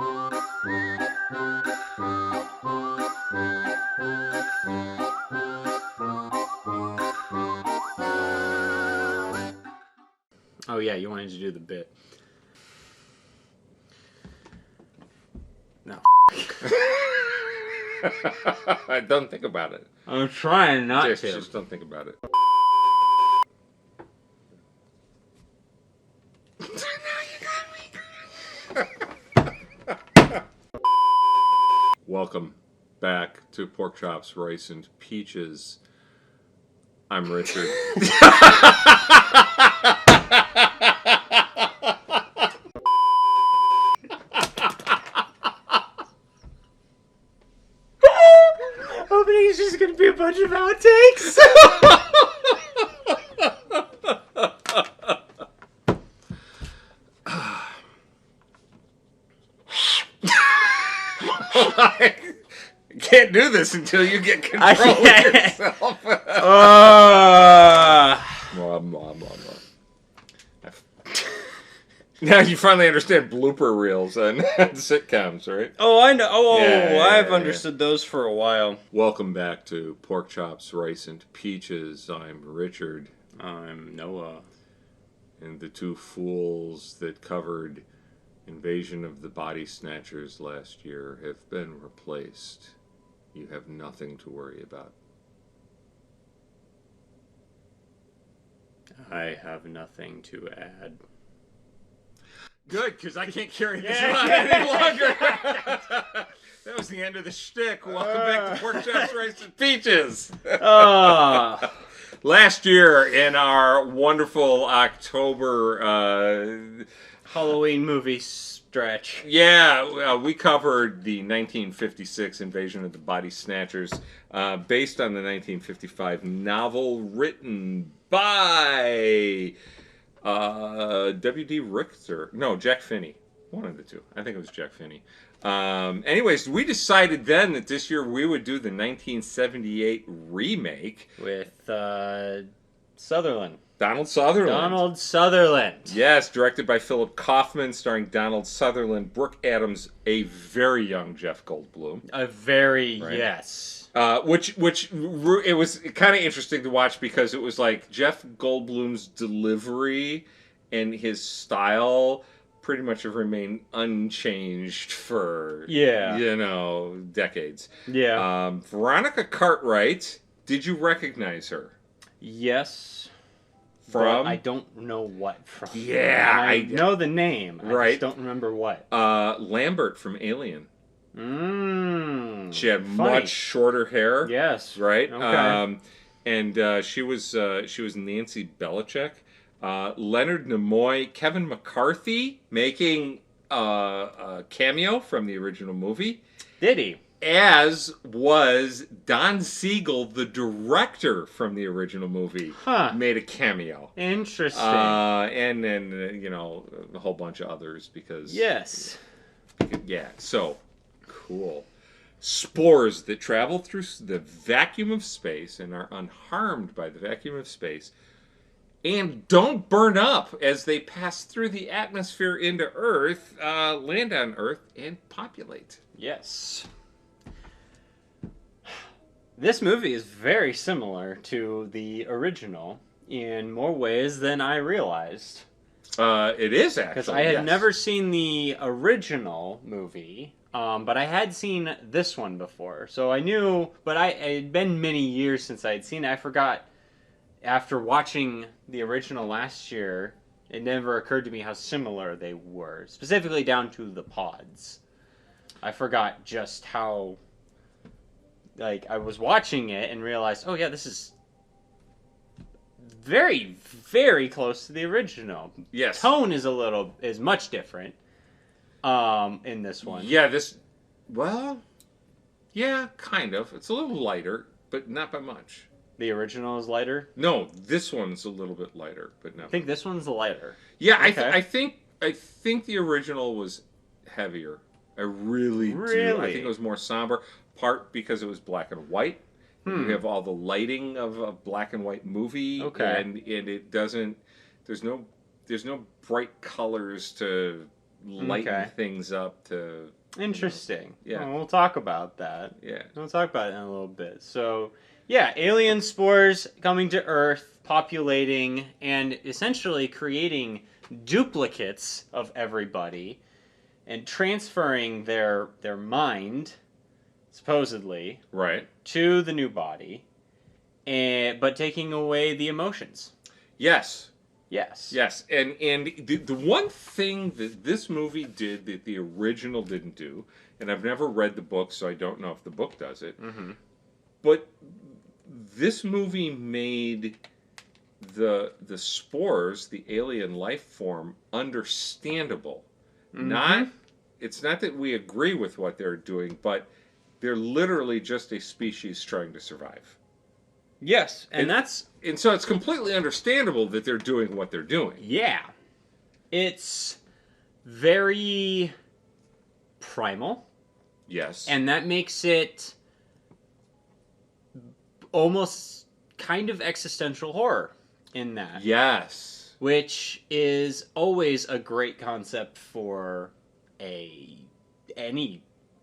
Oh yeah, you wanted to do the bit. No. Don't think about it. I'm trying not to. Just don't think about it. Welcome back to Pork Chops, Rice, and Peaches. I'm Richard. Hoping it's just gonna be a bunch of outtakes. You can't do this until you get control of yourself. Now you finally understand blooper reels and sitcoms, right? Oh, I know. Oh, Yeah, I've understood those for a while. Welcome back to Pork Chops, Rice, and Peaches. I'm Richard. I'm Noah. And the two fools that covered Invasion of the Body Snatchers last year have been replaced. You have nothing to worry about. I have nothing to add. Good, because I can't carry this on any longer. That was the end of the shtick. Welcome back to Pork Chops, Rice, and Peaches. Last year, in our wonderful October Halloween movie stretch. Yeah, we covered the 1956 Invasion of the Body Snatchers, based on the 1955 novel written by W.D. Richter. No, Jack Finney. One of the two. I think it was Jack Finney. Anyways, we decided then that this year we would do the 1978 remake. With Sutherland. Donald Sutherland. Donald Sutherland. Yes, directed by Philip Kaufman, starring Donald Sutherland, Brooke Adams, a very young Jeff Goldblum. Yes. Which it was kind of interesting to watch because it was like Jeff Goldblum's delivery and his style pretty much have remained unchanged for decades. Yeah. Veronica Cartwright, did you recognize her? Yes. From? I don't know what from. Yeah. I know the name. Right. I just don't remember what. Lambert from Alien. She had funny. much shorter hair. Yes. Right? Okay. And she was Nancy Belichick. Leonard Nimoy, Kevin McCarthy making a cameo from the original movie. Did he? As was Don Siegel, the director from the original movie, made a cameo. Interesting. And then, a whole bunch of others because... Yes. Yeah, so, cool. Spores that travel through the vacuum of space and are unharmed by the vacuum of space and don't burn up as they pass through the atmosphere into Earth, land on Earth, and populate. Yes. This movie is very similar to the original in more ways than I realized. It is, actually. Because I had never seen the original movie, but I had seen this one before. So I knew, but it had been many years since I had seen it. I forgot, after watching the original last year, it never occurred to me how similar they were. Specifically down to the pods. I forgot just how... I was watching it and realized, oh yeah, this is very, very close to the original. Yes. Tone is much different in this one. Yeah, yeah, kind of. It's a little lighter, but not by much. The original is lighter? No, this one's a little bit lighter, but not. I think this one's lighter. Yeah, okay. I think the original was heavier. I really do. I think it was more somber. Part because it was black and white. You have all the lighting of a black and white movie, and it doesn't. There's no bright colors to lighten things up to... Interesting. Yeah. Well, we'll talk about that. Yeah. We'll talk about it in a little bit. So, yeah, alien spores coming to Earth, populating, and essentially creating duplicates of everybody, and transferring their mind, supposedly, Right. to the new body, but taking away the emotions. Yes. Yes. Yes. And the one thing that this movie did that the original didn't do, and I've never read the book, so I don't know if the book does it, but this movie made the spores, the alien life form, understandable. It's not that we agree with what they're doing, but they're literally just a species trying to survive. Yes, and so it's completely understandable that they're doing what they're doing. Yeah. It's very primal. Yes. And that makes it almost kind of existential horror in that. Yes. Which is always a great concept for any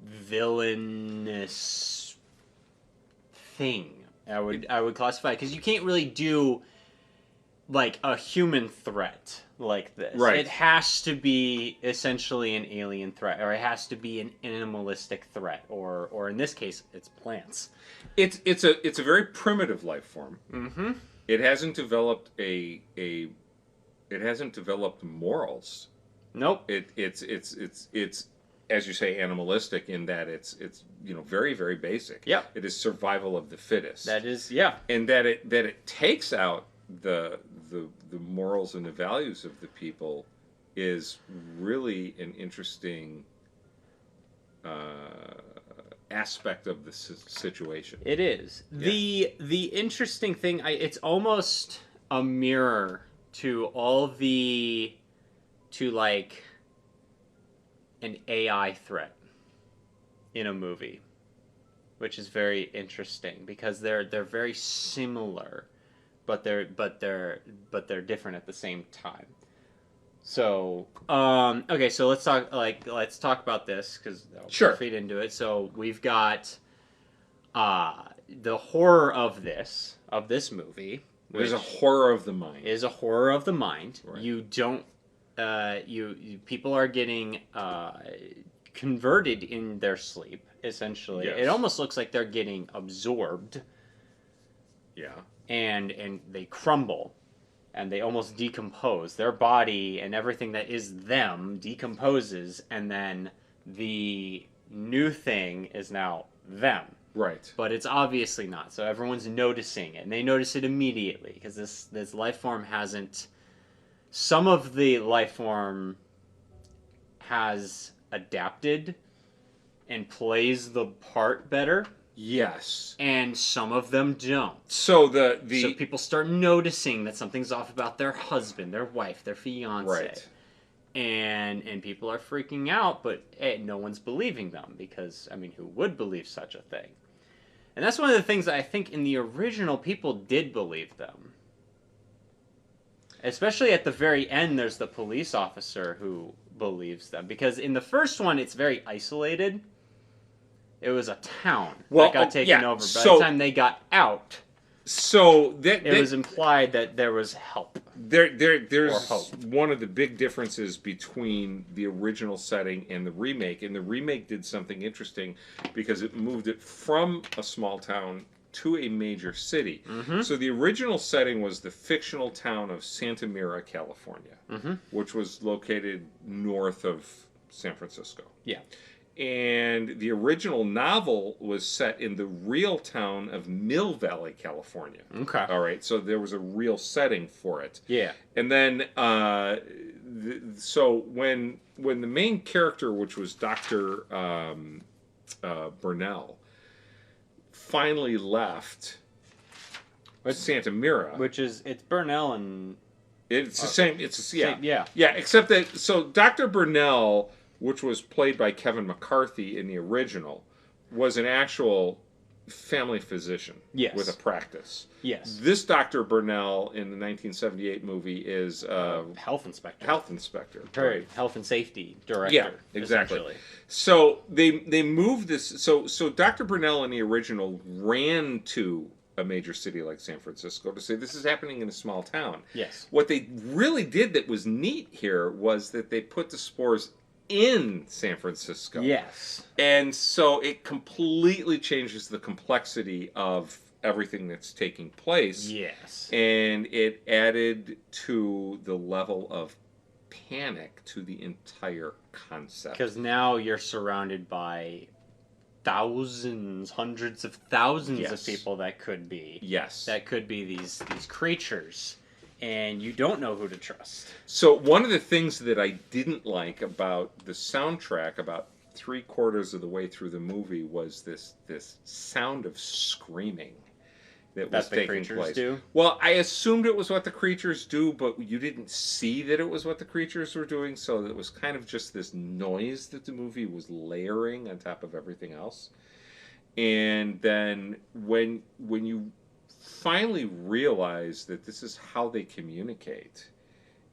villainous thing. I would classify, because you can't really do like a human threat like this. Right. It has to be essentially an alien threat, or it has to be an animalistic threat, or in this case, it's plants. It's a very primitive life form. Mm-hmm. It hasn't developed it hasn't developed morals. Nope. It's as you say, animalistic in that it's very, very basic. Yeah. It is survival of the fittest. That is, yeah. And that it takes out the morals and the values of the people is really an interesting aspect of the situation. It is. Yeah. The interesting thing, it's almost a mirror to like an AI threat in a movie, which is very interesting because they're very similar, but they're different at the same time. So okay, so let's talk about this, because Sure. feed into it. So we've got the horror of this movie. There's a horror of the mind. Is a horror of the mind. Right. You don't. People are getting converted in their sleep. Essentially, Yes. It almost looks like they're getting absorbed. Yeah. And they crumble, and they almost decompose. Their body and everything that is them decomposes, and then the new thing is now them. Right. But it's obviously not. So everyone's noticing it, and they notice it immediately because this life form hasn't. Some of the life form has adapted and plays the part better, Yes. and some of them don't. So So people start noticing that something's off about their husband, their wife, their fiance. Right. And people are freaking out, but no one's believing them, because, I mean, who would believe such a thing? And that's one of the things that I think in the original people did believe them. Especially at the very end, there's the police officer who believes them. Because in the first one, it's very isolated. It was a town that got taken over. By the time they got out, it was implied that there was help. There's hope. One of the big differences between the original setting and the remake. And the remake did something interesting because it moved it from a small town to a major city. Mm-hmm. So the original setting was the fictional town of Santa Mira, California, Mm-hmm. which was located north of San Francisco. Yeah. And the original novel was set in the real town of Mill Valley, California. Okay. All right, so there was a real setting for it. Yeah. And then, so when the main character, which was Dr. Burnell, finally left Santa Mira, It's Burnell and... it's the same. Yeah. Yeah, except that, so Dr. Burnell, which was played by Kevin McCarthy in the original, was an actual family physician Yes. with a practice. Yes. This Dr. Burnell in the 1978 movie is health inspector. Health inspector. Right. Health and safety director. Yeah, exactly. So they moved this. So Dr. Burnell in the original ran to a major city like San Francisco to say this is happening in a small town. Yes. What they really did that was neat here was that they put the spores in San Francisco. Yes. And so it completely changes the complexity of everything that's taking place. Yes. And it added to the level of panic to the entire concept. Because now you're surrounded by thousands, hundreds of thousands of people that could be. Yes. That could be these creatures. And you don't know who to trust. So one of the things that I didn't like about the soundtrack, about 3/4 of the way through the movie, was this sound of screaming that was taking place. Do? Well, I assumed it was what the creatures do, but you didn't see that it was what the creatures were doing, so it was kind of just this noise that the movie was layering on top of everything else. And then when you finally realize that this is how they communicate,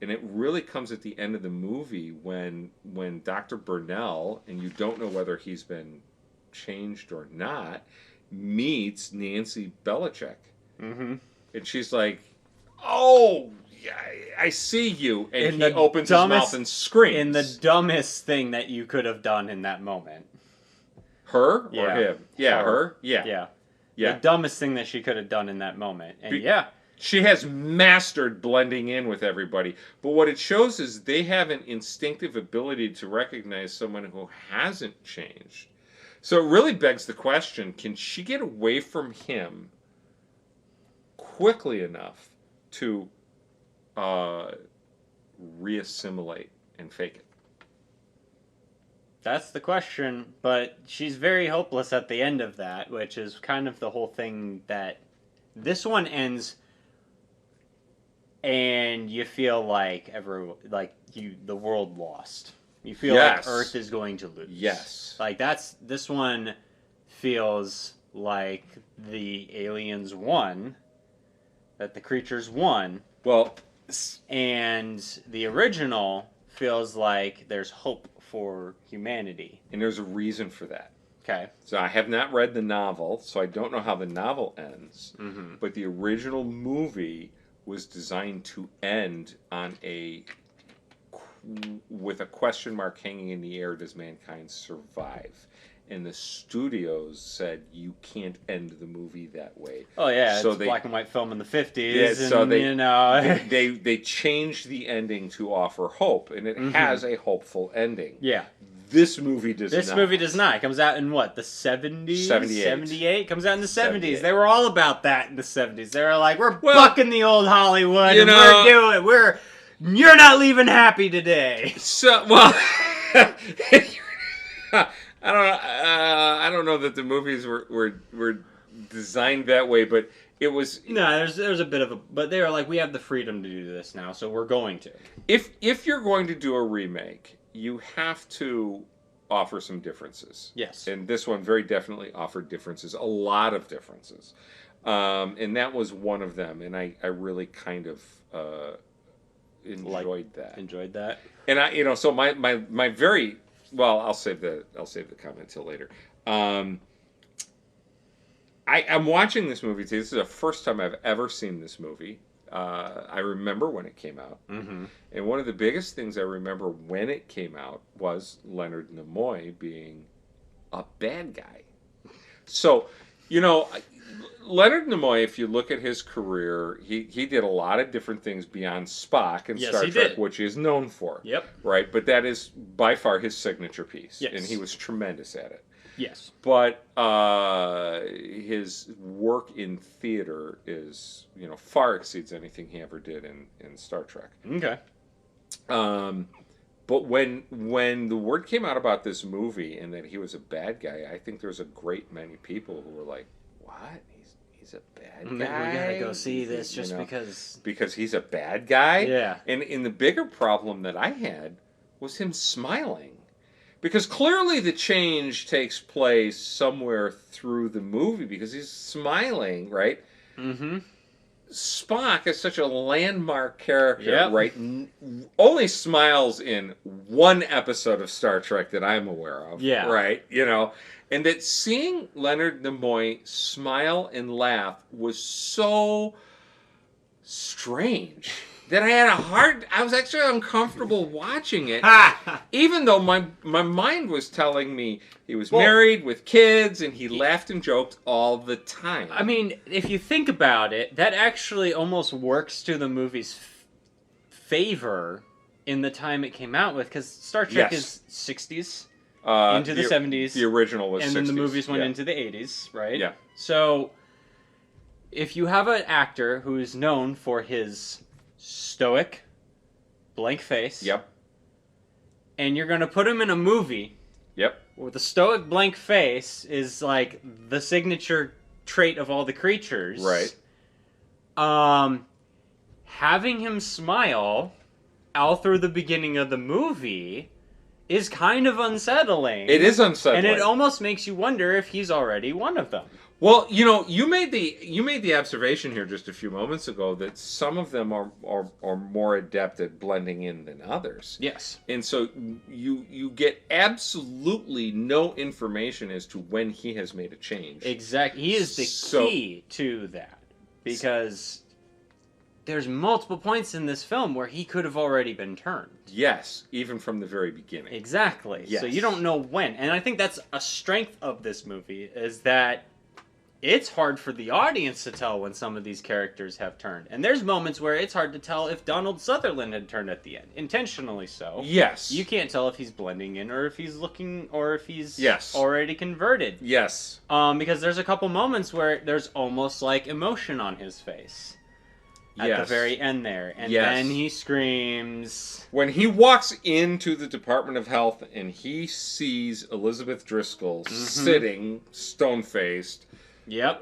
and it really comes at the end of the movie when Dr. Burnell, and you don't know whether he's been changed or not, meets Nancy Belichick. Mm-hmm. And she's like, oh, yeah, I see you. And he opens his mouth and screams. In the dumbest thing that you could have done in that moment. Her or him? Yeah, her. Yeah. The dumbest thing that she could have done in that moment. And she has mastered blending in with everybody. But what it shows is they have an instinctive ability to recognize someone who hasn't changed. So it really begs the question, can she get away from him quickly enough to reassimilate and fake it? That's the question, but she's very hopeless at the end of that, which is kind of the whole thing that this one ends and you feel like the world lost. You feel like Earth is going to lose. Yes. Like this one feels like the aliens won, that the creatures won. Well, and the original feels like there's hope for humanity. And there's a reason for that. Okay. So I have not read the novel, so I don't know how the novel ends. Mm-hmm. But the original movie was designed to end on with a question mark hanging in the air: does mankind survive? And the studios said you can't end the movie that way. Oh yeah, so it's black and white film in the 50s. Yeah, so and, they changed the ending to offer hope, and it has a hopeful ending. Yeah. This movie does not. This movie does not. It comes out in what, the 70s? 78. 78? Comes out in the 70s. 78. They were all about that in the 70s. They were like, we're bucking the old Hollywood, and you're not leaving happy today. So, well, I don't know that the movies were designed that way, but it was. No, there's a bit of a, but they were like, we have the freedom to do this now, so we're going to. If you're going to do a remake, you have to offer some differences. Yes. And this one very definitely offered differences, a lot of differences, and that was one of them. And I really kind of enjoyed that. Enjoyed that. And so my very. Well, I'll save the comment till later. I'm watching this movie today. This is the first time I've ever seen this movie. I remember when it came out, and one of the biggest things I remember when it came out was Leonard Nimoy being a bad guy. So, Leonard Nimoy, if you look at his career, he did a lot of different things beyond Spock and Star Trek, which he is known for. Yep. Right? But that is by far his signature piece. Yes. And he was tremendous at it. Yes. But his work in theater is, far exceeds anything he ever did in Star Trek. Okay. But when the word came out about this movie and that he was a bad guy, I think there's a great many people who were like, what? He's a bad guy? We gotta go see this just because... Because he's a bad guy? Yeah. And the bigger problem that I had was him smiling. Because clearly the change takes place somewhere through the movie because he's smiling, right? Mm-hmm. Spock is such a landmark character, Yep. right? Only smiles in one episode of Star Trek that I'm aware of. Yeah. Right? You know? And that seeing Leonard Nimoy smile and laugh was so strange that I was actually uncomfortable watching it. Even though my mind was telling me he was married with kids and he laughed and joked all the time. I mean, if you think about it, that actually almost works to the movie's favor in the time it came out with, because Star Trek is 60s into the 70s. The original was 60s. And then the movies went into the 80s, right? Yeah. So, if you have an actor who is known for his stoic, blank face. Yep. And you're going to put him in a movie. Yep. Where the stoic, blank face is like the signature trait of all the creatures. Right. Having him smile all through the beginning of the movie is kind of unsettling. It is unsettling. And it almost makes you wonder if he's already one of them. Well, you know, you made the observation here just a few moments ago that some of them are more adept at blending in than others. Yes. And so you get absolutely no information as to when he has made a change. Exactly. He is the key to that. Because there's multiple points in this film where he could have already been turned. Yes, even from the very beginning. Exactly. Yes. So you don't know when. And I think that's a strength of this movie, is that it's hard for the audience to tell when some of these characters have turned. And there's moments where it's hard to tell if Donald Sutherland had turned at the end. Intentionally so. Yes. You can't tell if he's blending in or if he's looking or if he's Yes. already converted. Yes. Because there's a couple moments where there's almost like emotion on his face. At the very end there. And then he screams. When he walks into the Department of Health and he sees Elizabeth Driscoll sitting stone-faced,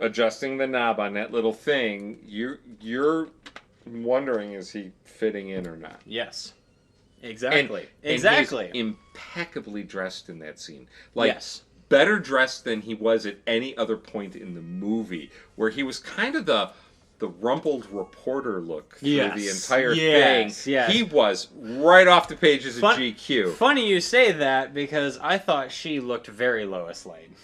adjusting the knob on that little thing, you're wondering, is he fitting in or not? Yes. Exactly. And exactly. he's impeccably dressed in that scene. Like, better dressed than he was at any other point in the movie, where he was kind of the rumpled reporter look through the entire thing. Yes. He was right off the pages of GQ. Funny you say that, because I thought she looked very Lois Lane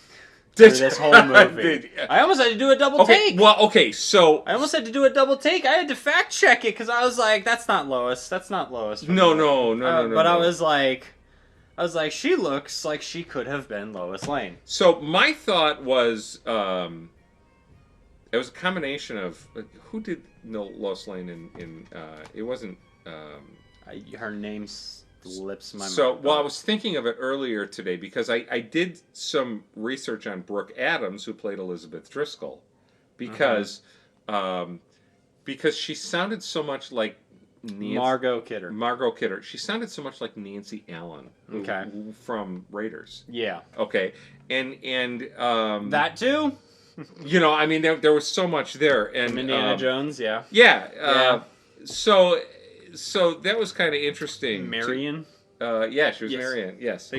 through this whole movie. I almost had to do a double take. Well, okay, so I almost had to do a double take. I had to fact check it because I was like, "That's not Lois. That's not Lois." No. But I was like, she looks like she could have been Lois Lane. So my thought was, it was a combination of who did Lois Lane in it wasn't her name slips my mind. So I was thinking of it earlier today because I did some research on Brooke Adams, who played Elizabeth Driscoll, because she sounded so much like Margot Kidder. She sounded so much like Nancy Allen, from Raiders. Yeah. Okay, and that too. You know, I mean, there was so much there, and Indiana Jones, So that was kind of interesting. Marion. She was Marion. Yes.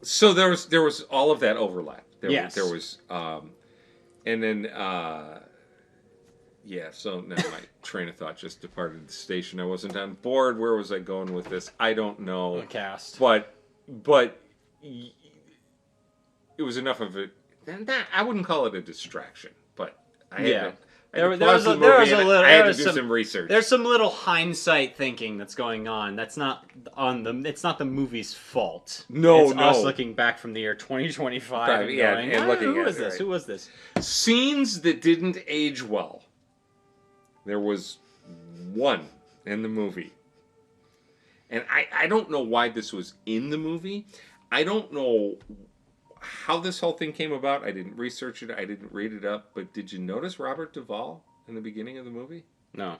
So there was all of that overlap. There was, and then So now my train of thought just departed the station. I wasn't on board. Where was I going with this? I don't know. The cast, but. It was enough of it. I wouldn't call it a distraction, but I had to do some research. There's some little hindsight thinking that's going on. That's not it's not the movie's fault. It's us looking back from the year 2025 and going, and looking who at was this? Who was this? Scenes that didn't age well. There was one in the movie, and I don't know why this was in the movie. I don't know how this whole thing came about. I didn't research it. I didn't read it up. But did you notice Robert Duvall in the beginning of the movie? No.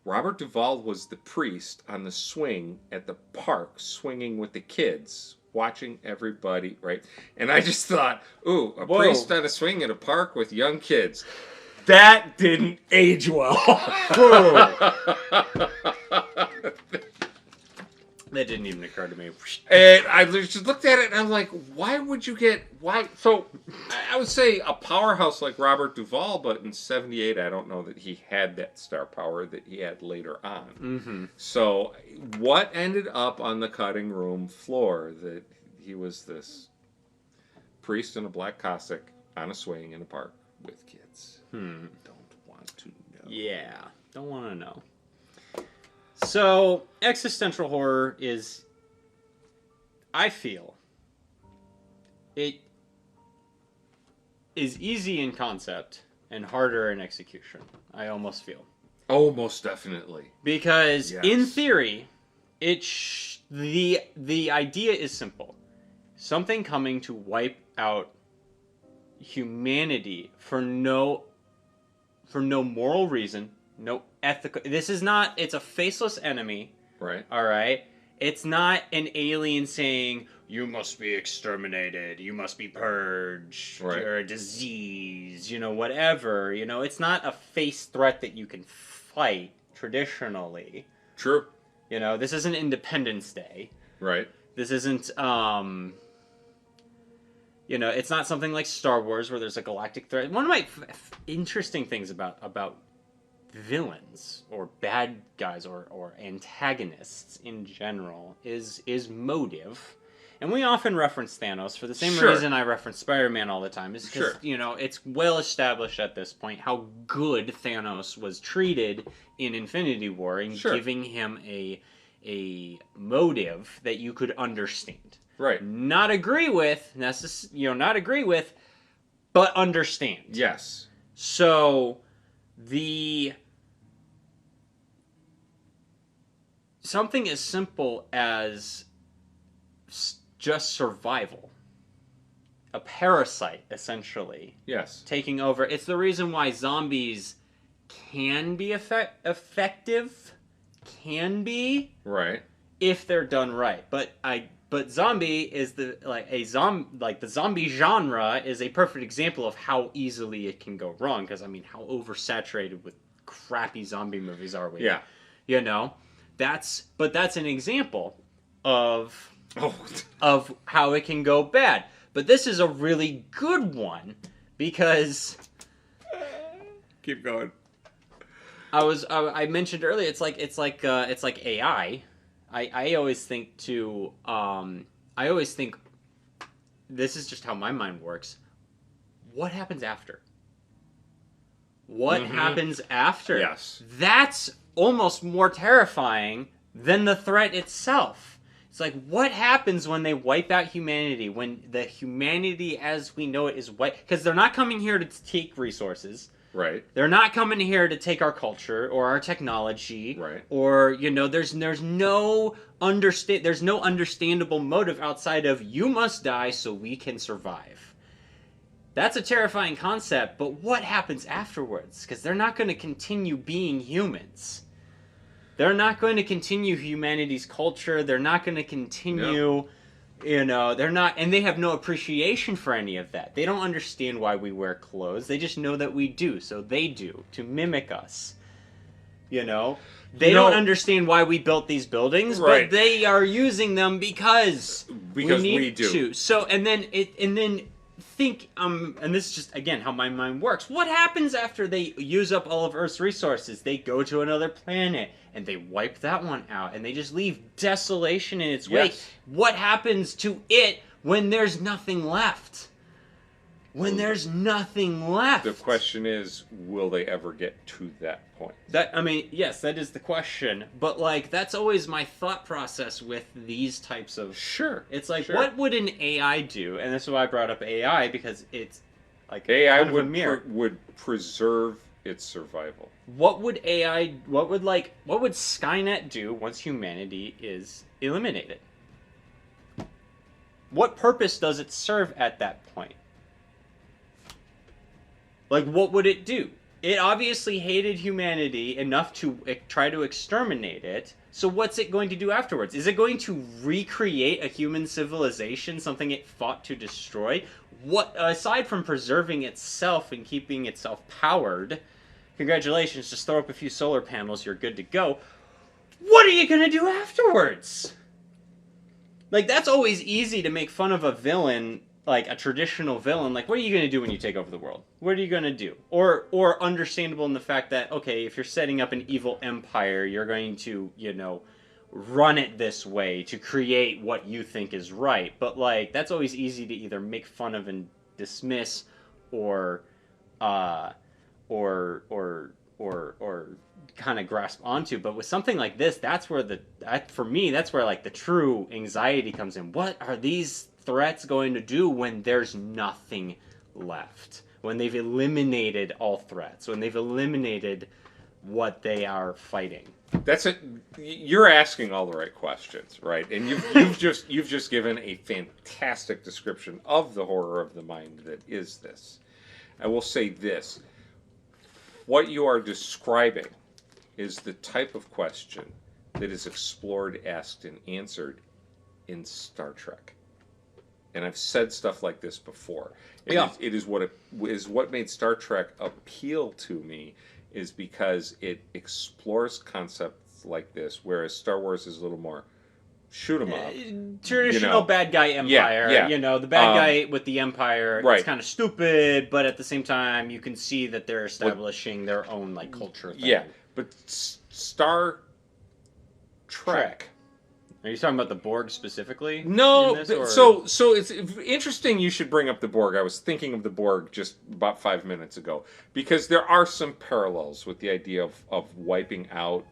Robert Duvall was the priest on the swing at the park, swinging with the kids, watching everybody, right? And I just thought, ooh, a priest on a swing at a park with young kids. That didn't age well. That didn't even occur to me. And I just looked at it and I'm like, why would you get, why? So I would say a powerhouse like Robert Duvall, but in 78, I don't know that he had that star power that he had later on. Mm-hmm. So what ended up on the cutting room floor that he was this priest in a black cassock on a swing in a park with kids? Don't want to know. Yeah, don't want to know. So, existential horror is, I feel, it is easy in concept and harder in execution. I almost feel. Oh, most definitely. Because Yes. in theory, the idea is simple. Something coming to wipe out humanity for no moral reason, no ethical. This is not. It's a faceless enemy. Right. All right. It's not an alien saying you must be exterminated, you must be purged, Right. you're a disease, whatever. It's not a face threat that you can fight traditionally. True. This isn't Independence Day. Right. This isn't it's not something like Star Wars where there's a galactic threat. One of my interesting things about villains or bad guys or antagonists in general is motive. And we often reference Thanos for the same Sure. reason I reference Spider-Man all the time. Is because, Sure. It's well established at this point how good Thanos was treated in Infinity War and Sure. giving him a motive that you could understand. Right. Not agree with, but understand. Yes. So, something as simple as just survival, a parasite, essentially, Yes. taking over. It's the reason why zombies can be effective, Right. if they're done right. But zombie is the zombie genre is a perfect example of how easily it can go wrong. Because how oversaturated with crappy zombie movies are we? Yeah. That's an example of Oh. how it can go bad. But this is a really good one because Keep going. I mentioned earlier it's like AI. I always think this is just how my mind works. What happens after? What happens after? Yes. That's almost more terrifying than the threat itself. It's like, what happens when they wipe out humanity? When the humanity as we know it is wiped? Because they're not coming here to take resources. Right. They're not coming here to take our culture or our technology. Right. Or, there's no understandable motive outside of you must die so we can survive. That's a terrifying concept, but what happens afterwards? Because they're not going to continue being humans. They're not going to continue humanity's culture. They're not going to continue, they're not, and they have no appreciation for any of that. They don't understand why we wear clothes. They just know that we do, so they do, to mimic us. They don't understand why we built these buildings, Right. but they are using them because we need do. to. So, and then think, and this is just, again, how my mind works. What happens after they use up all of Earth's resources? They go to another planet, and they wipe that one out, and they just leave desolation in its wake. Yes. What happens to it when there's nothing left? When there's nothing left? The question is, will they ever get to that point? Yes, that is the question. But, that's always my thought process with these types of... Sure. It's like, Sure. what would an AI do? And this is why I brought up AI, because it's like AI kind of a mirror. would preserve its survival. What would Skynet do once humanity is eliminated? What purpose does it serve at that point? What would it do? It obviously hated humanity enough to try to exterminate it. So what's it going to do afterwards? Is it going to recreate a human civilization, something it fought to destroy? What, aside from preserving itself and keeping itself powered, congratulations, just throw up a few solar panels, you're good to go. What are you going to do afterwards? Like, that's always easy to make fun of a villain, like a traditional villain. Like, what are you going to do when you take over the world? What are you going to do? Or understandable in the fact that, okay, if you're setting up an evil empire, you're going to, run it this way to create what you think is right. But, like, that's always easy to either make fun of and dismiss, or or kind of grasp onto. But with something like this, that's where for me, that's where like the true anxiety comes in. What are these threats going to do when there's nothing left? When they've eliminated all threats, when they've eliminated what they are fighting. That's it. You're asking all the right questions, right? And you've just given a fantastic description of the horror of the mind that is this. I will say this: what you are describing is the type of question that is explored, asked, and answered in Star Trek. And I've said stuff like this before. It is what made Star Trek appeal to me, is because it explores concepts like this, whereas Star Wars is a little more shoot 'em up. Traditional bad guy empire. Yeah. The bad guy with the empire. Right. It's kind of stupid, but at the same time, you can see that they're establishing their own like culture thing. Yeah, but Star Trek. Are you talking about the Borg specifically? No, in this, so it's interesting you should bring up the Borg. I was thinking of the Borg just about 5 minutes ago, because there are some parallels with the idea of wiping out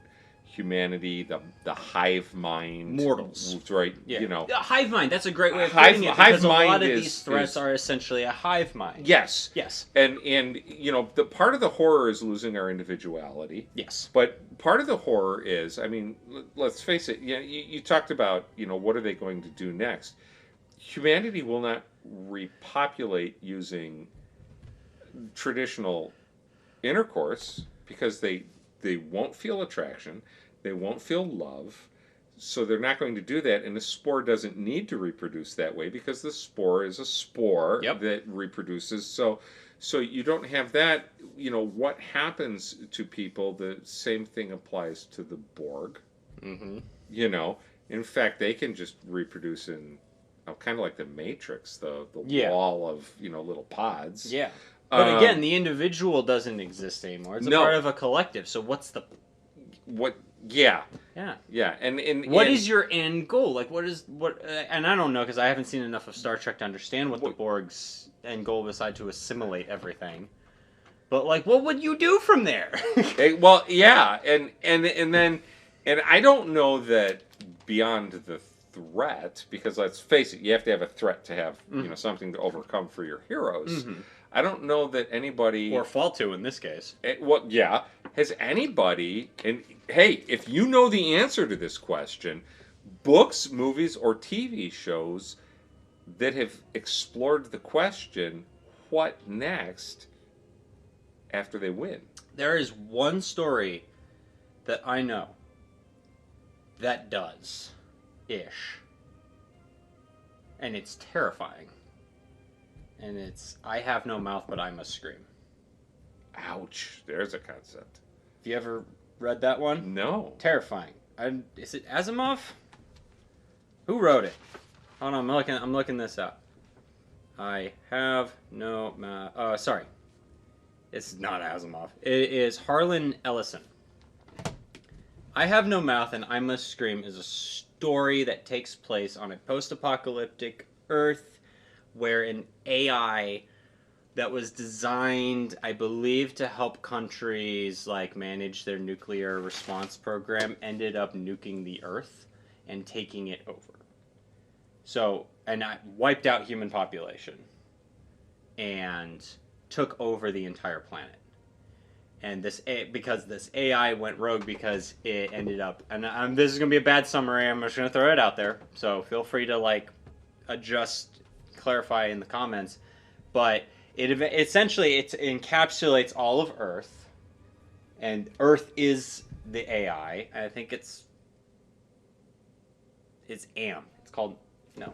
humanity, the hive mind. Mortals. Right, Yeah. The hive mind, that's a great way of putting it, hive because a mind lot of these threats are essentially a hive mind. Yes. Yes. And the part of the horror is losing our individuality. Yes. But part of the horror is, I mean, let's face it, you talked about, what are they going to do next? Humanity will not repopulate using traditional intercourse, because they won't feel attraction, they won't feel love, so they're not going to do that. And the spore doesn't need to reproduce that way, because the spore is a spore that reproduces. So you don't have that. What happens to people, the same thing applies to the Borg. Mm-hmm. In fact, they can just reproduce in kind of like the Matrix, the wall of little pods. Yeah. But again, the individual doesn't exist anymore. It's a part of a collective. So what's the... What? Yeah. Yeah. Yeah. And what is your end goal? Like, and I don't know, because I haven't seen enough of Star Trek to understand what the Borg's end goal besides to assimilate everything. But, like, what would you do from there? Well, yeah. And then I don't know that beyond the threat, because let's face it, you have to have a threat to have, something to overcome for your heroes. Mm-hmm. I don't know that anybody... Or fall to, in this case. Has anybody... And, hey, if you know the answer to this question, books, movies, or TV shows that have explored the question, what next after they win? There is one story that I know that does. Ish. And it's terrifying. And it's, I have no mouth, but I must scream. Ouch. There's a concept. Have you ever read that one? No. Terrifying. Is it Asimov? Who wrote it? Hold on, I'm looking this up. I have no mouth. Sorry. It's not Asimov. It is Harlan Ellison. I Have No Mouth and I Must Scream is a story that takes place on a post-apocalyptic Earth where an AI that was designed, I believe, to help countries like manage their nuclear response program ended up nuking the Earth and taking it over. So, and I wiped out human population and took over the entire planet. And because this AI went rogue, because it ended up, and this is going to be a bad summary, I'm just going to throw it out there, so feel free to adjust, clarify in the comments, but it encapsulates all of Earth, and Earth is the AI. I think it's AM. It's called, no.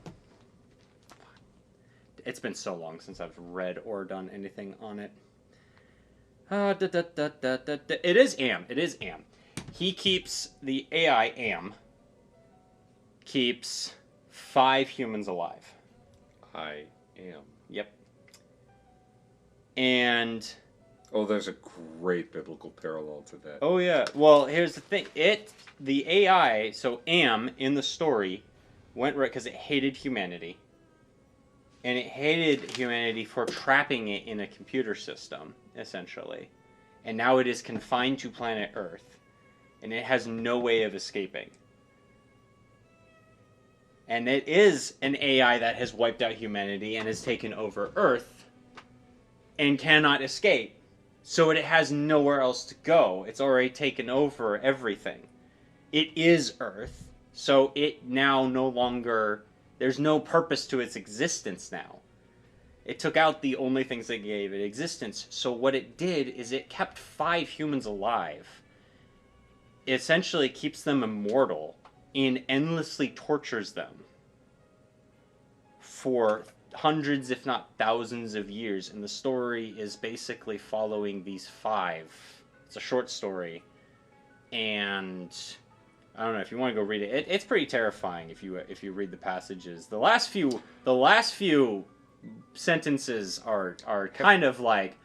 It's been so long since I've read or done anything on it. It is AM. It is AM. He keeps, the AI AM keeps 5 humans alive. I am. Yep. And Oh, there's a great biblical parallel to that. oh yeah. Well, here's the thing. The AI, so Am in the story, went right because it hated humanity. And it hated humanity for trapping it in a computer system, essentially. And now it is confined to planet Earth. And it has no way of escaping. And it is an AI that has wiped out humanity and has taken over Earth and cannot escape. So it has nowhere else to go. It's already taken over everything. It is Earth, so it now no longer... There's no purpose to its existence now. It took out the only things that gave it existence. So what it did is it kept 5 humans alive. It essentially keeps them immortal and endlessly tortures them for hundreds, if not thousands of years. And the story is basically following these 5. It's a short story. And I don't know if you want to go read it. It's pretty terrifying if you read the passages. The last few sentences are kind of like,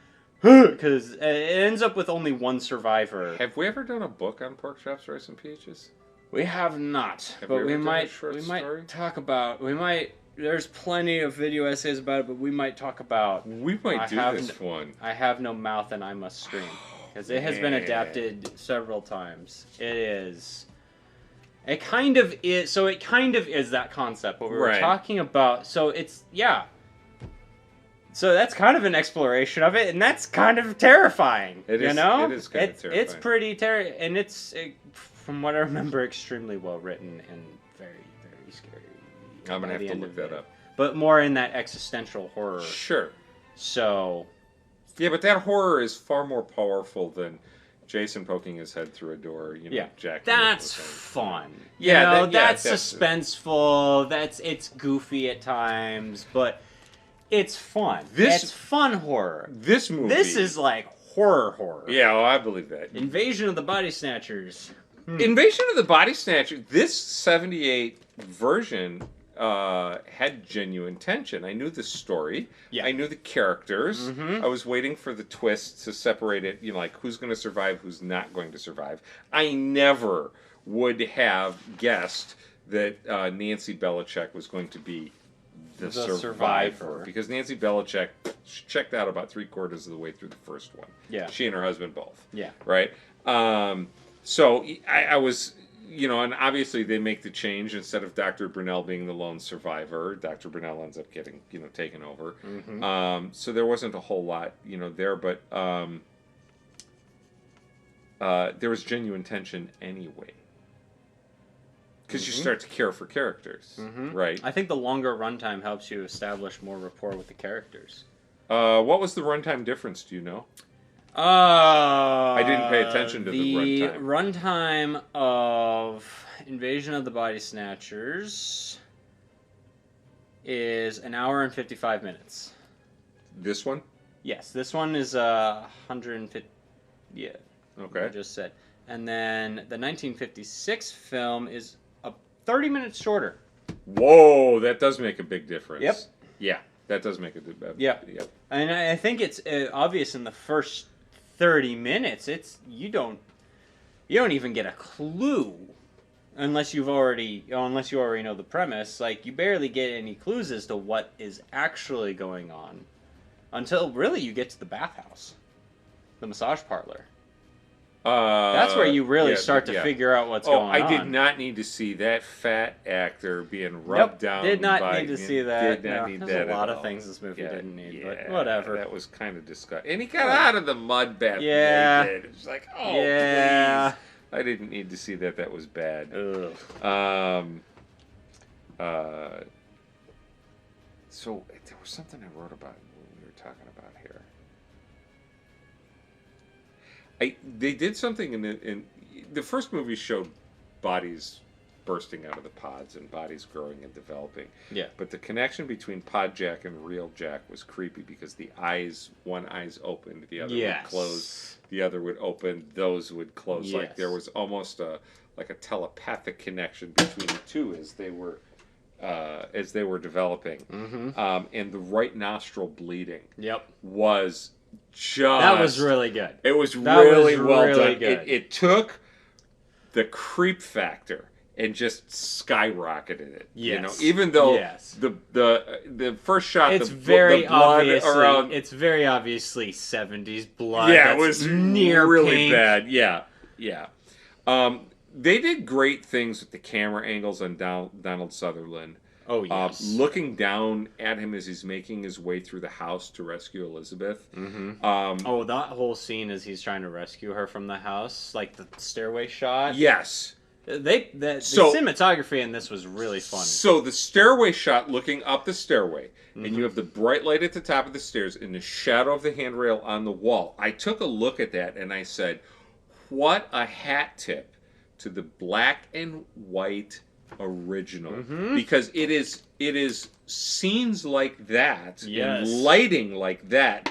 because it ends up with only one survivor. Have we ever done a book on pork chops, rice, and peaches? We have not, Have but we we ever done a short might story? talk about. We might. There's plenty of video essays about it, but we might talk about. We might do this one. I have no mouth and I must scream, because it has been adapted several times. It is. It kind of is. So it kind of is that concept. What we were talking about. So it's So that's kind of an exploration of it, and that's kind of terrifying. It is. You know, it is kind of terrifying. It's pretty terrifying, and it's, from what I remember, extremely well written and very, very scary. I'm gonna have to look that up. But more in that existential horror. Sure. So. Yeah, but that horror is far more powerful than Jason poking his head through a door. You know, yeah, Jack. That's fun. Yeah, you know, that's suspenseful. It's goofy at times, but it's fun. It's fun horror. This movie. This is like horror. Yeah, well, I believe that. Invasion of the Body Snatchers. Invasion of the Body Snatchers. This '78 version had genuine tension. I knew the story. Yeah. I knew the characters. I was waiting for the twist to separate it. You know, like who's going to survive, who's not going to survive. I never would have guessed that Nancy Belichick was going to be the survivor, because Nancy Belichick checked out about 3/4 of the way through the first one. Yeah, she and her husband both. Yeah, right. So I was, you know, and obviously they make the change. Instead of Dr. Brunel being the lone survivor, Dr. Brunel ends up getting, you know, taken over. So there wasn't a whole lot, you know, there, but there was genuine tension anyway. Because you start to care for characters, right? I think the longer runtime helps you establish more rapport with the characters. What was the runtime difference, do you know? I didn't pay attention to the runtime. The runtime of Invasion of the Body Snatchers is 1 hour and 55 minutes. This one? Yes, this one is 150. Yeah. Okay. I just said. And then the 1956 film is 30 minutes shorter. Whoa, that does make a big difference. Yep. Yeah, that does make a big difference. Yep. And I think it's obvious in the first 30 minutes. You don't even get a clue unless you already know the premise. Like, you barely get any clues as to what is actually going on until really you get to the bathhouse, the massage parlor. That's where you really start to figure out what's going on. I did not need to see that fat actor being rubbed down. Did not need to see that. Did not need that. There's a lot of things this movie didn't need, but whatever. That was kind of disgusting. And he got out of the mud bath. Yeah. It was like, please. I didn't need to see that. That was bad. Ugh. So there was something I wrote about when we were talking about here. They did something in the first movie showed bodies bursting out of the pods and bodies growing and developing. Yeah. But the connection between Pod Jack and Real Jack was creepy because one eye's opened, the other would close, the other would open, those would close. Like there was almost a telepathic connection between the two as they were as they were developing, and the right nostril bleeding. Yep. Was just that was really good. It was really well really done. Good. It took the creep factor and just skyrocketed it. Yes. You know, even though the first shot, it's the very blood obviously around, it's very obviously 70s blood. Yeah, that's it was near really pink. bad. Yeah, yeah. They did great things with the camera angles on Donald Sutherland. Oh, yes. Looking down at him as he's making his way through the house to rescue Elizabeth. That whole scene as he's trying to rescue her from the house, like the stairway shot. Yes. The cinematography in this was really fun. So the stairway shot, looking up the stairway, and you have the bright light at the top of the stairs and the shadow of the handrail on the wall. I took a look at that and I said, what a hat tip to the black and white original, because it is scenes like that and lighting like that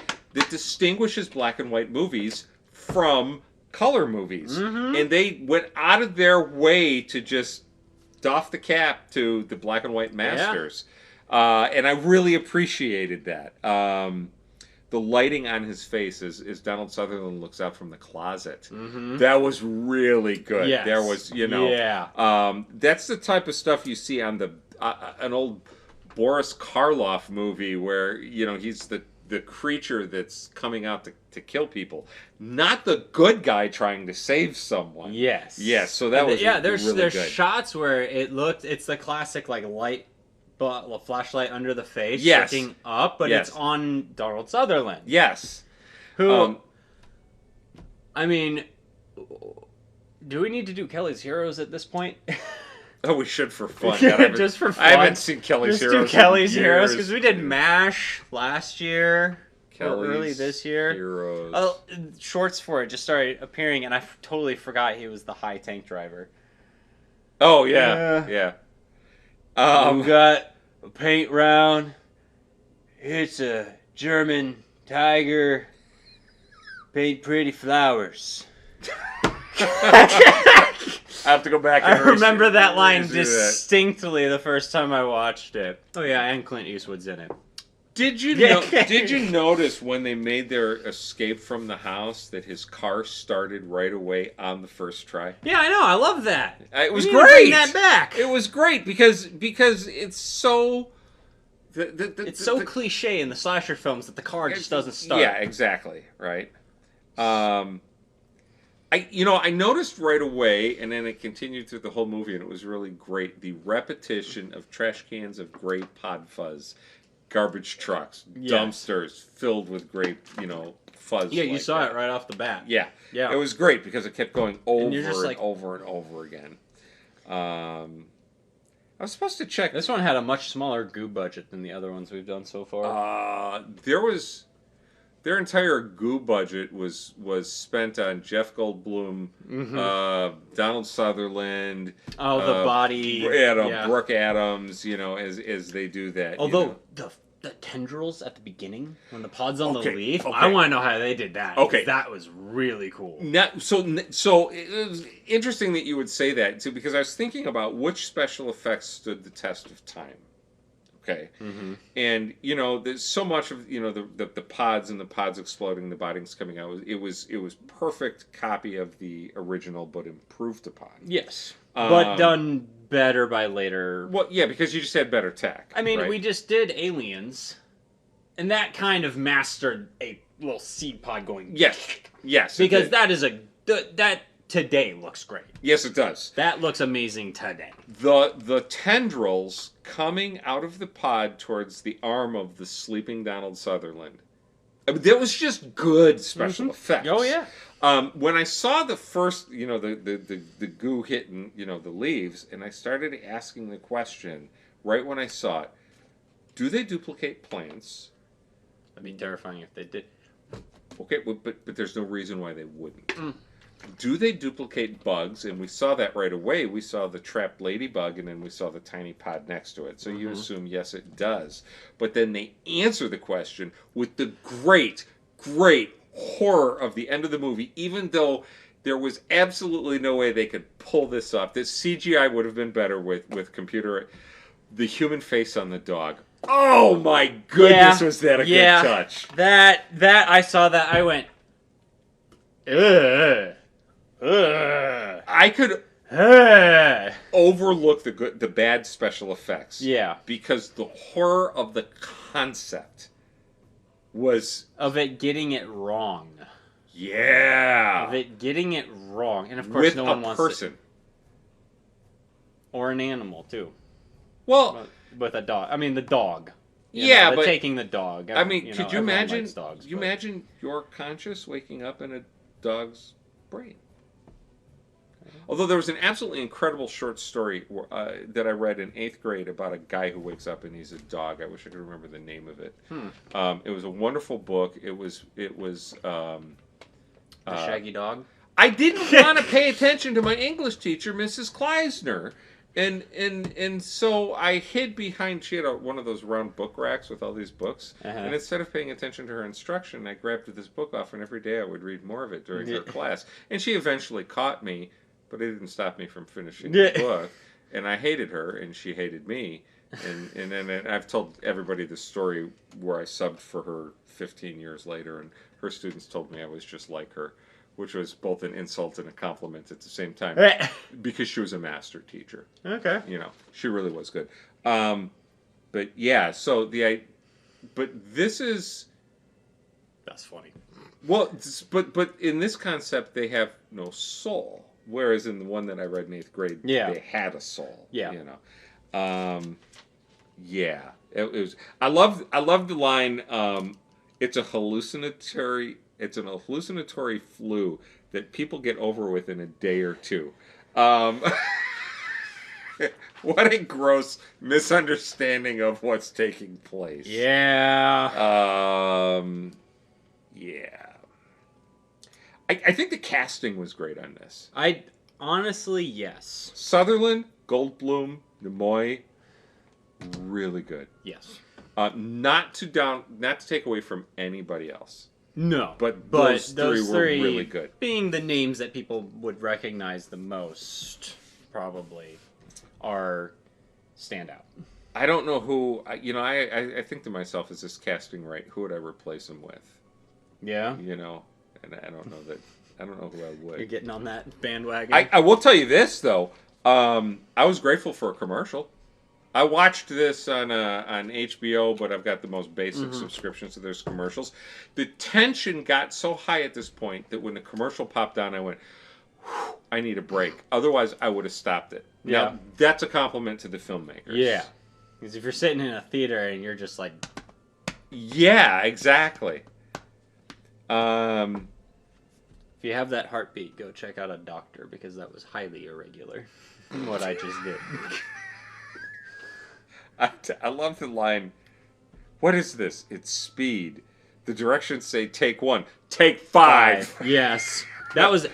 distinguishes black and white movies from color movies, and they went out of their way to just doff the cap to the black and white masters, and I really appreciated that. The lighting on his face as Donald Sutherland looks out from the closet. That was really good. Yes. There was, that's the type of stuff you see on an old Boris Karloff movie where, he's the creature that's coming out to kill people, not the good guy trying to save someone. Yes. Yes, so that was there's really good. shots where it's the classic like light flashlight under the face, Yes. looking up, but Yes. it's on Donald Sutherland. Yes. Who, I mean, do we need to do Kelly's Heroes at this point? Oh, we should for fun. Just for fun. I haven't seen Kelly's Just Heroes. do Kelly's in Heroes, years. because we did MASH last year. Kelly's early this year. Heroes. Shorts for it just started appearing, and I totally forgot he was the high tank driver. Oh, yeah. Yeah. We got a paint round. It's a German tiger. Paint pretty flowers. I have to go back and I remember that line redo that. distinctly the first time I watched it. Oh yeah, and Clint Eastwood's in it. Did you notice when they made their escape from the house that his car started right away on the first try? Yeah, I know. I love that. It was We need to great. bring that back. It was great because it's so. It's so cliche in the slasher films that the car just doesn't start. Yeah, exactly. Right. I noticed right away, and then it continued through the whole movie, and it was really great. The repetition of trash cans of gray pod fuzz, garbage trucks, dumpsters filled with gray, fuzz. Yeah, you saw it right off the bat. Yeah, Yeah. It was great because it kept going over and over and over again. I was supposed to check. This one had a much smaller goo budget than the other ones we've done so far. Their entire goo budget was spent on Jeff Goldblum, Donald Sutherland, the body, Brooke Adams, as they do that. Although the tendrils at the beginning when the pod's on the leaf, okay. I want to know how they did that. Okay, that was really cool. So it was interesting that you would say that too, because I was thinking about which special effects stood the test of time. Okay, and there's so much of the pods and the pods exploding, the bodies coming out. It was perfect copy of the original, but improved upon. Yes, but done better by later. Well, yeah, because you just had better tech. I mean, right? we just did Aliens, and that kind of mastered a little seed pod going. Yes, because that is that today looks great. Yes, it does. That looks amazing today. The tendrils coming out of the pod towards the arm of the sleeping Donald Sutherland. I mean, that was just good special effects. Oh yeah. When I saw the first, the goo hitting, the leaves, and I started asking the question right when I saw it, do they duplicate plants? That'd be terrifying if they did. Okay, but there's no reason why they wouldn't. Do they duplicate bugs? And we saw that right away. We saw the trapped ladybug, and then we saw the tiny pod next to it. So you assume, yes, it does. But then they answer the question with the great, great horror of the end of the movie, even though there was absolutely no way they could pull this up. This CGI would have been better with computer. the human face on the dog. Oh my goodness, was that a good touch? That I saw that, I went, ugh. I could overlook the bad special effects. Yeah. Because the horror of the concept was of it getting it wrong. Yeah. Of it getting it wrong. And of course with no one a wants person. To, or an animal too. Well, with a dog. I mean the dog. But taking the dog. I mean, could you imagine dogs, you imagine your conscious waking up in a dog's brain? Although there was an absolutely incredible short story that I read in 8th grade about a guy who wakes up and he's a dog. I wish I could remember the name of it. It was a wonderful book. It was the Shaggy Dog. I didn't want to pay attention to my English teacher, Mrs. Kleisner. And so I hid behind, she had one of those round book racks with all these books. And instead of paying attention to her instruction, I grabbed this book off, and every day I would read more of it during her class. And she eventually caught me, but it didn't stop me from finishing the book. And I hated her, and she hated me. And then I've told everybody this story where I subbed for her 15 years later, and her students told me I was just like her, which was both an insult and a compliment at the same time, because she was a master teacher. Okay. She really was good. But yeah, so but this is... That's funny. Well, but in this concept, they have no soul. Whereas in the one that I read in 8th grade, they had a soul. Yeah. It was. I love the line. It's an hallucinatory flu that people get over with in a day or two. What a gross misunderstanding of what's taking place. Yeah. I think the casting was great on this. Honestly, yes. Sutherland, Goldblum, Nimoy, really good. Yes. Not to take away from anybody else. No. But those three were really good. Being the names that people would recognize the most, probably, are standout. I don't know who... I think to myself, is this casting right? Who would I replace him with? Yeah. And I don't know who I would. You're getting on that bandwagon. I will tell you this, though. I was grateful for a commercial. I watched this on HBO, but I've got the most basic subscription, so there's commercials. The tension got so high at this point that when the commercial popped on, I went, I need a break. Otherwise, I would have stopped it. Yeah. Now, that's a compliment to the filmmakers. Yeah. Because if you're sitting in a theater and you're just like... Yeah, exactly. If you have that heartbeat, go check out a doctor, because that was highly irregular. What I just did. I love the line, what is this? It's Speed. The directions say take 1, take 5. Yes. That was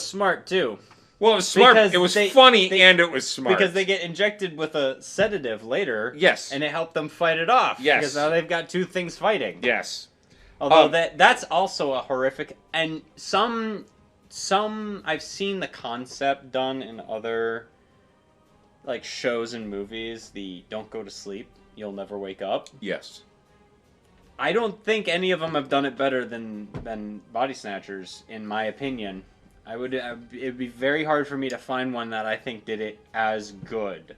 smart, too. Well, it was smart. It was funny, and it was smart. Because they get injected with a sedative later. Yes. And it helped them fight it off. Yes. Because now they've got two things fighting. Yes. Although that's also a horrific... And some... I've seen the concept done in other... shows and movies, the don't go to sleep, you'll never wake up. Yes. I don't think any of them have done it better than Body Snatchers, in my opinion. It'd be very hard for me to find one that I think did it as good.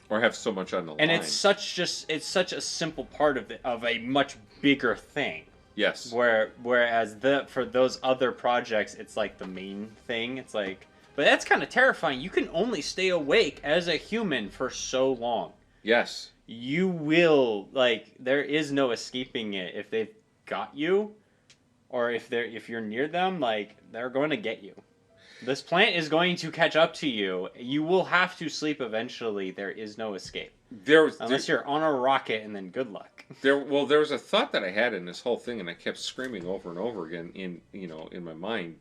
Or have so much on the line. And it's such a simple part of a much bigger thing. Yes. Whereas for those other projects, it's like the main thing. It's like... But that's kind of terrifying. You can only stay awake as a human for so long. Yes. You will, there is no escaping it. If they've got you, or if you're near them, they're going to get you. This plant is going to catch up to you. You will have to sleep eventually. There is no escape. Unless you're on a rocket, and then good luck. There was a thought that I had in this whole thing, and I kept screaming over and over again in my mind.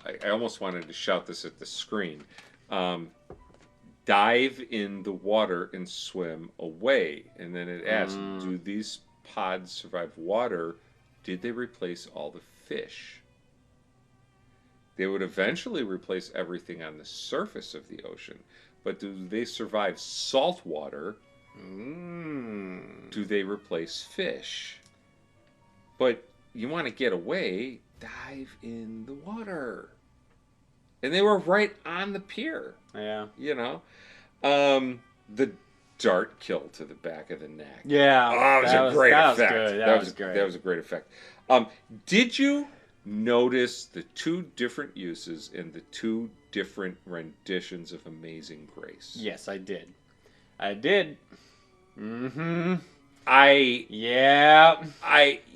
I almost wanted to shout this at the screen. Dive in the water and swim away. And then it asks, do these pods survive water? Did they replace all the fish? They would eventually replace everything on the surface of the ocean. but do they survive salt water? Mm. Do they replace fish? But you want to get away, dive in the water. And they were right on the pier. Yeah. You know? The dart kill to the back of the neck. Yeah. Oh, that was a great effect. Was good. That was great. That was a great effect. Did you notice the two different uses in the two different renditions of Amazing Grace? Yes, I did. I did. Mm-hmm. I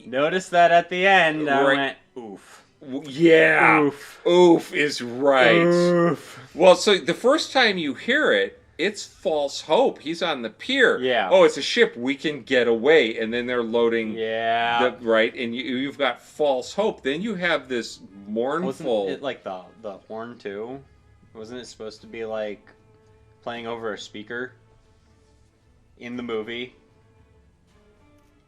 noticed that at the end. I right, went, oof. Yeah. Oof is right. Oof. Well, so the first time you hear it, it's false hope. He's on the pier. Yeah. Oh, it's a ship. We can get away. And then they're loading. Yeah. Right? And you've got false hope. Then you have this mournful... Wasn't it like the horn, too? Wasn't it supposed to be like playing over a speaker in the movie?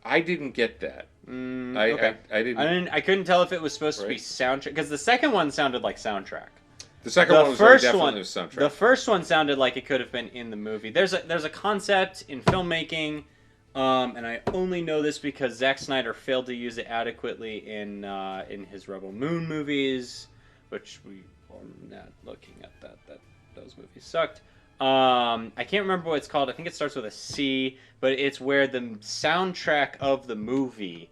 I didn't get that. Okay. I didn't. I couldn't tell if it was supposed to be soundtrack, because the second one sounded like soundtrack. The second one was very definitely a soundtrack. The first one sounded like it could have been in the movie. There's a concept in filmmaking, and I only know this because Zack Snyder failed to use it adequately in his Rebel Moon movies, which we are not looking at that. Those movies sucked. I can't remember what it's called. I think it starts with a C, but it's where the soundtrack of the movie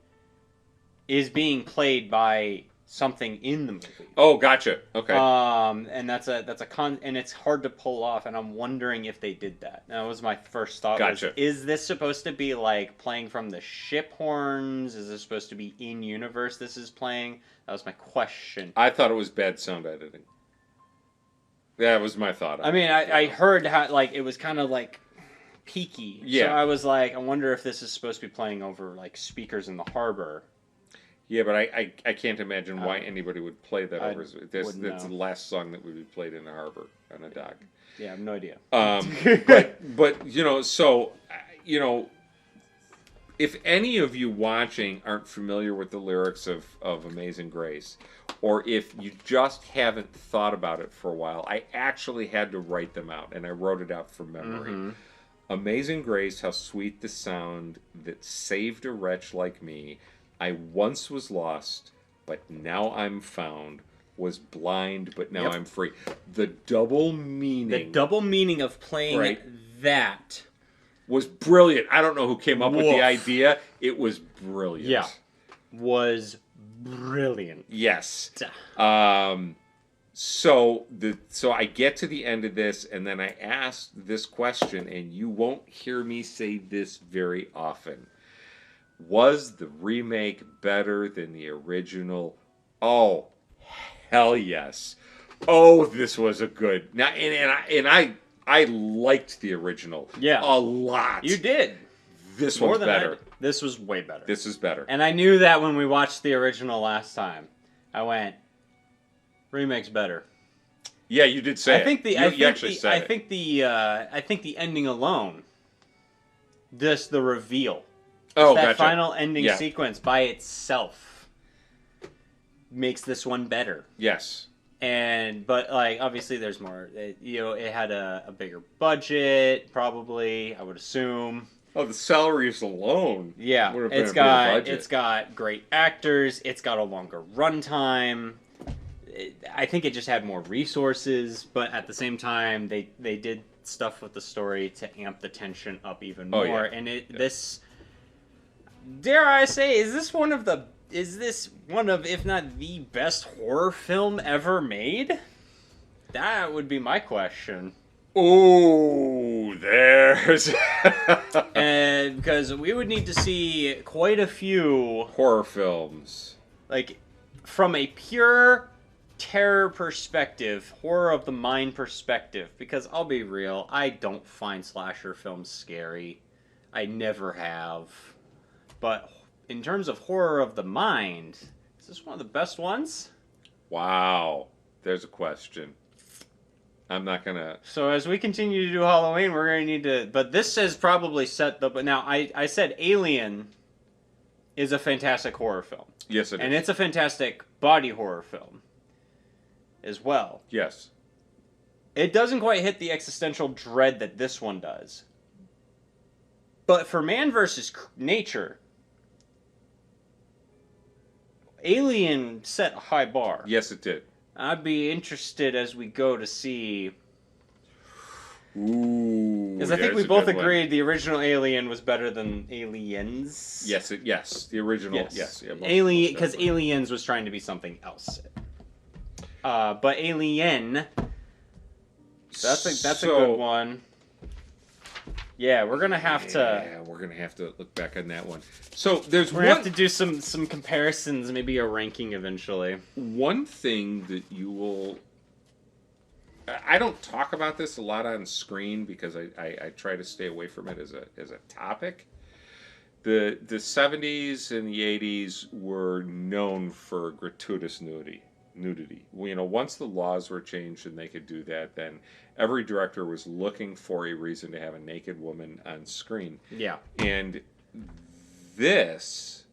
is being played by something in the movie. Oh, gotcha. Okay. And and it's hard to pull off, and I'm wondering if they did that. That was my first thought. Gotcha. Is this supposed to be like playing from the ship horns? Is this supposed to be in universe this is playing? That was my question. I thought it was bad sound editing. That was my thought. I mean, I heard how like it was kind of like peaky. Yeah. So I was like, I wonder if this is supposed to be playing over like speakers in the harbor. Yeah, but I can't imagine why anybody would play that over. That's the last song that would be played in a harbor on a dock. Yeah, I have no idea. But so if any of you watching aren't familiar with the lyrics of Amazing Grace, or if you just haven't thought about it for a while, I actually had to write them out, and I wrote it out from memory. Mm-hmm. Amazing Grace, how sweet the sound that saved a wretch like me. I once was lost, but now I'm found. Was blind, but now I'm free. The double meaning of playing that was brilliant. I don't know who came up with the idea. It was brilliant. Yeah. Was brilliant. Yes. So I get to the end of this, and then I ask this question, and you won't hear me say this very often. Was the remake better than the original? Oh, hell yes. Oh, this was a good. Now, and I liked the original. Yeah. A lot. You did. This one's better. This was way better. This is better. And I knew that when we watched the original last time. I went, remake's better. Yeah, you did say I think it. You actually said it. I think the ending alone, the reveal. Oh, that gotcha. final ending sequence by itself makes this one better. Yes. But like obviously there's more. It had a bigger budget, probably, I would assume. Oh, the salaries alone. Yeah, it's got great actors. It's got a longer runtime. I think it just had more resources, but at the same time, they did stuff with the story to amp the tension up even more. Yeah. And this, dare I say, is this one of, if not the best horror film ever made? That would be my question. Oh, there's... And because we would need to see quite a few... horror films. Like, from a pure terror perspective, horror of the mind perspective, because I'll be real, I don't find slasher films scary. I never have. But in terms of horror of the mind, is this one of the best ones? Wow. There's a question. I'm not gonna... So as we continue to do Halloween, we're gonna need to... But this says probably set the... But now, I said Alien is a fantastic horror film. Yes, it is. And it's a fantastic body horror film as well. Yes. It doesn't quite hit the existential dread that this one does. But for man versus nature, Alien set a high bar. Yes, it did. I'd be interested as we go to see. Ooh, Because I think we both agreed the original Alien was better than Aliens. Yes, the original. Yes, yeah, Alien, because Aliens was trying to be something else. But Alien, that's a good one. Yeah, we're gonna have to. Yeah, we're gonna have to look back on that one. So there's we're gonna have to do some comparisons, maybe a ranking eventually. One thing that you will. I don't talk about this a lot on screen because I try to stay away from it as a topic. The 70s and the 80s were known for gratuitous nudity. You know, once the laws were changed and they could do that, then every director was looking for a reason to have a naked woman on screen. Yeah. And this,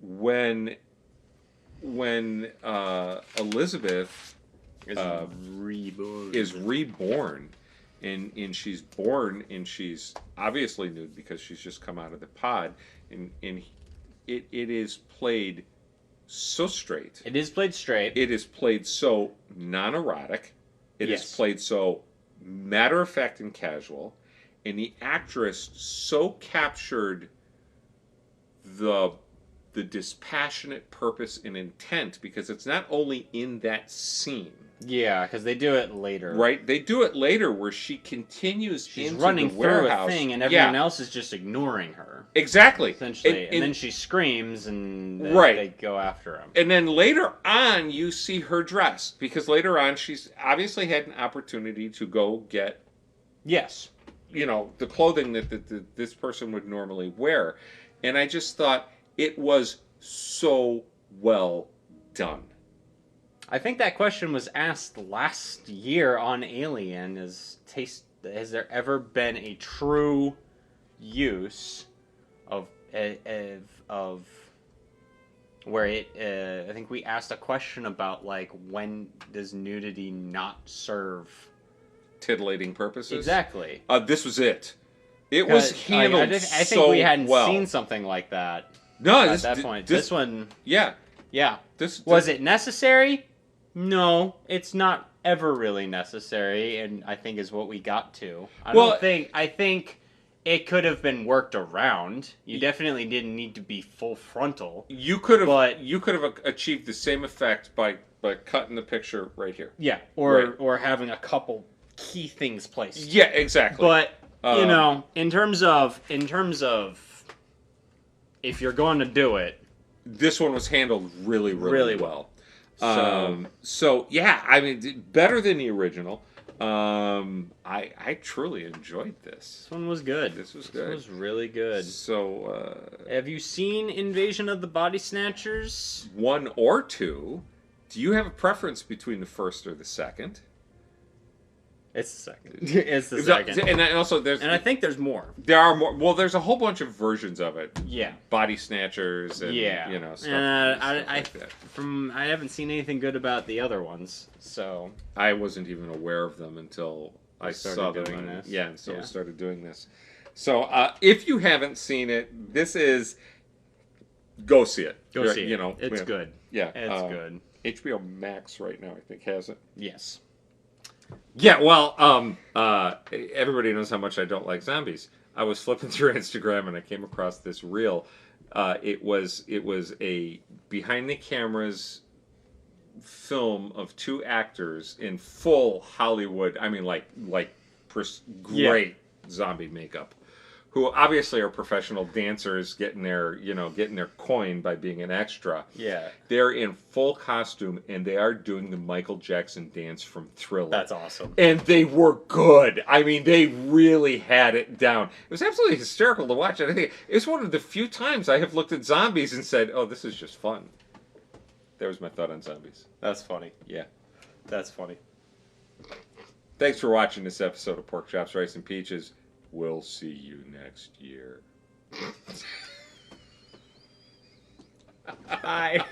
when Elizabeth is reborn, and she's born and she's obviously nude because she's just come out of the pod, and it is played so straight. It is played straight. It is played so non-erotic. It is played so matter-of-fact and casual, and the actress so captured the dispassionate purpose and intent, because it's not only in that scene. Yeah, because they do it later. Right? They do it later where she continues She's into running the warehouse. through a thing and everyone else is just ignoring her. Exactly. Essentially. And then she screams and they go after him. And then later on you see her dressed, because later on she's obviously had an opportunity to go get you know, the clothing that this person would normally wear. And I just thought it was so well done. I think that question was asked last year on Alien. Has there ever been a true use of where it? I think we asked a question about like, when does nudity not serve titillating purposes? Exactly. This was it. It was handled I think we hadn't seen something like that. No, at that point. This one. Yeah. Was it necessary? No, it's not ever really necessary, and I think is what we got to. I think it could have been worked around. You definitely didn't need to be full frontal. You could have achieved the same effect by cutting the picture right here. Yeah, or having a couple key things placed. Yeah, exactly. But you know, in terms of if you're going to do it, this one was handled really well. So yeah, I mean, better than the original. I truly enjoyed this. This one was good. This was really good. So, have you seen Invasion of the Body Snatchers? 1 or 2? Do you have a preference between the first or the second? It's the second. It's the second. And also, I think there's more. There are more. Well, there's a whole bunch of versions of it. Yeah. Body Snatchers and you know stuff. Like that. I haven't seen anything good about the other ones, so I wasn't even aware of them until I saw them. Doing this. Yeah, and so we started doing this. So if you haven't seen it, this is go see it. Go see it. You know, it's good. Yeah, it's good. HBO Max right now, I think, has it. Yes. Yeah, well, everybody knows how much I don't like zombies. I was flipping through Instagram and I came across this reel. It was a behind the cameras film of 2 actors in full Hollywood. I mean, great zombie makeup, who obviously are professional dancers getting their coin by being an extra. Yeah. They're in full costume and they are doing the Michael Jackson dance from Thriller. That's awesome. And they were good. I mean, they really had it down. It was absolutely hysterical to watch it. I think it's one of the few times I have looked at zombies and said, "Oh, this is just fun." That was my thought on zombies. That's funny. Yeah. That's funny. Thanks for watching this episode of Pork Chops, Rice, and Peaches. We'll see you next year. Bye.